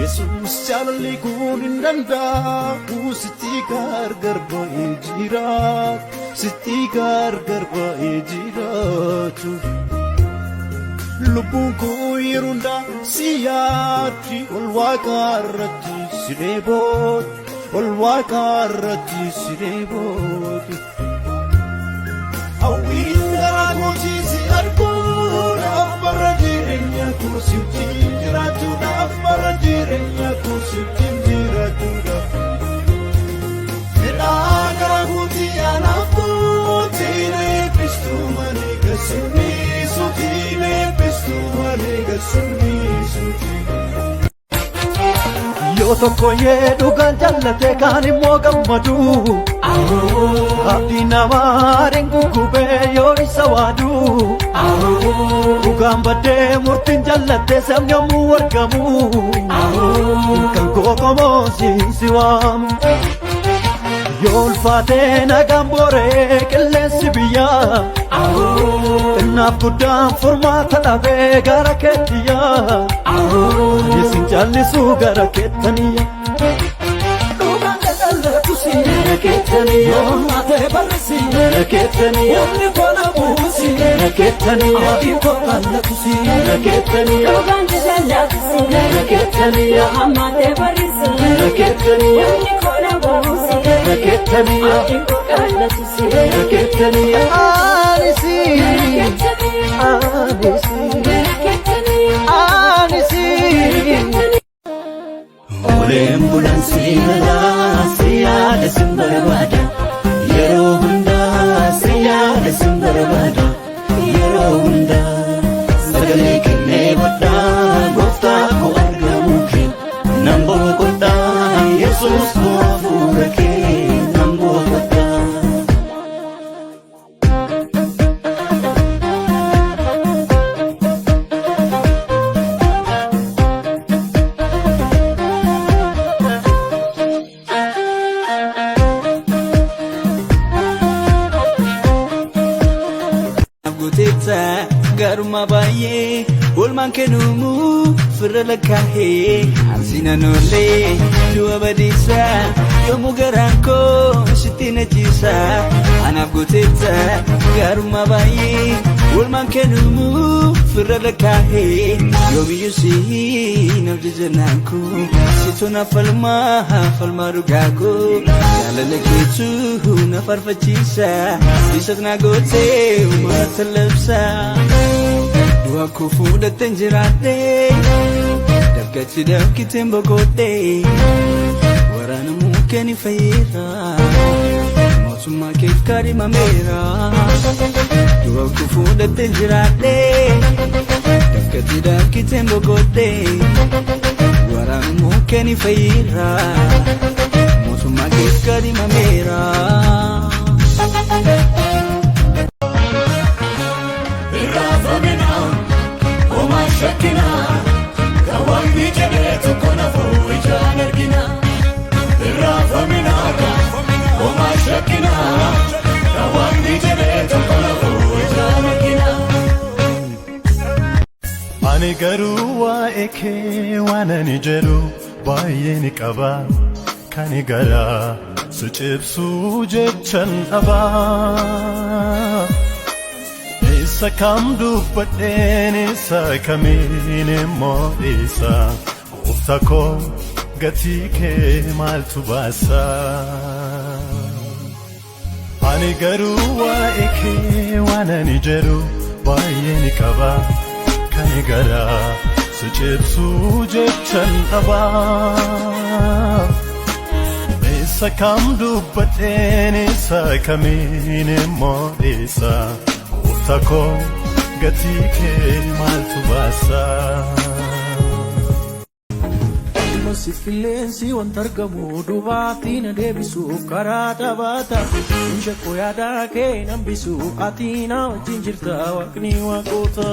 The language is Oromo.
Yesus jaalalli kun hin danda'u sitti gargar ba'ee jiraatu sitti gargar ba'ee jiraatu lubbuun koo yeroo hundaa si yaaddi ol waaqa irratti si dheebooti ol waaqa irratti si dheebooti hawwiin garaa kootii si arguudhaaf bara jireenya koo si wajjin jiraatuudhaaf bara jireenya koo si wajjin jiraatuudhaaf fedhaa garaa kootii anaaf kootii na eebbistuu malee gasimmiisuutii na eebbistuu malee gasimmiisuutii yoo tokko dhugaan jaallatee kaan immoo gammadu abdii namaa gubee yoo isa waadu dhugaan baddee murtiin jaallatee sabni yommuu argamu kan koo qomoosiisi waamu yoo ulfaatee nagaan booree qilleensi biyyaa innaaf guddaan furmaata dhabee gara keettiyaa isin jallisuu gara keettaniya dhugaan jaallattu siina keettaniya maatee barri siina keettaniya namni koona bu'u siina keettaniya maatiin koo jaallattu siina keettaniya dhugaan jaallattu siina keettaniya maatee barri siina keettaniya namni koona bu'u siina keettaniya maatiin koo jaallattu siina keettaniya anisi Olen bulan simala siyada simbarabada Yero hunda siyada simbarabada Yero hunda sagale kenne wadda gofta ko argamuke Nambo kodda Yesus ko afurake Nambo kodda garuma baay'ee olmaan kennuumu firra lakkaa'ee ansina noolee du'a badiisa yommuu garaan koo sitti nachiisa anaaf gooteetta garuma baay'ee olmaan kennuumu firra lakkaa'ee yoomiyyuu siinaaf jajannaan koo situna falmaa dhugaa koo jaalala keetu na farfachiisa isat na gootee uummata labsa Dua ku fuudhateen jiraadhee Dabgachi dabkiteen boqodhee Waraana mukkeen fayyira Mootummaa keef kaadhimameera Dua ku fuudhateen jiraadhee Dabgachi dabkiteen boqodhee Waraana mukkeen fayyira Mootummaa keef kaadhimameera Shakina, kawangi jabetu kona fuja nergina. Rafa minaka, oma shakina, kawangi jabetu kona fuja nergina. Ani garu wa eke wana ni jeru baye ni kaba kani gara suchipsu jechan aba. Sakam dubbadheen isa kamiin immoo isa gooftaa koo gatii kee maaltu baasa ani garuu waa'ee kee waan ani jedhu baay'ee ni qaba kan garaa si cibsuu jechan dhaba sakam dubbadheen isa kamiin immoo isa Tako gatii kee maaltu baasa Masiif qilleensi wanta argamu dhubaatii na deebisuuf karaa taphaata Inshaqoo yaadaa kee nambisu ati na wajjin jirta waaqni waaqota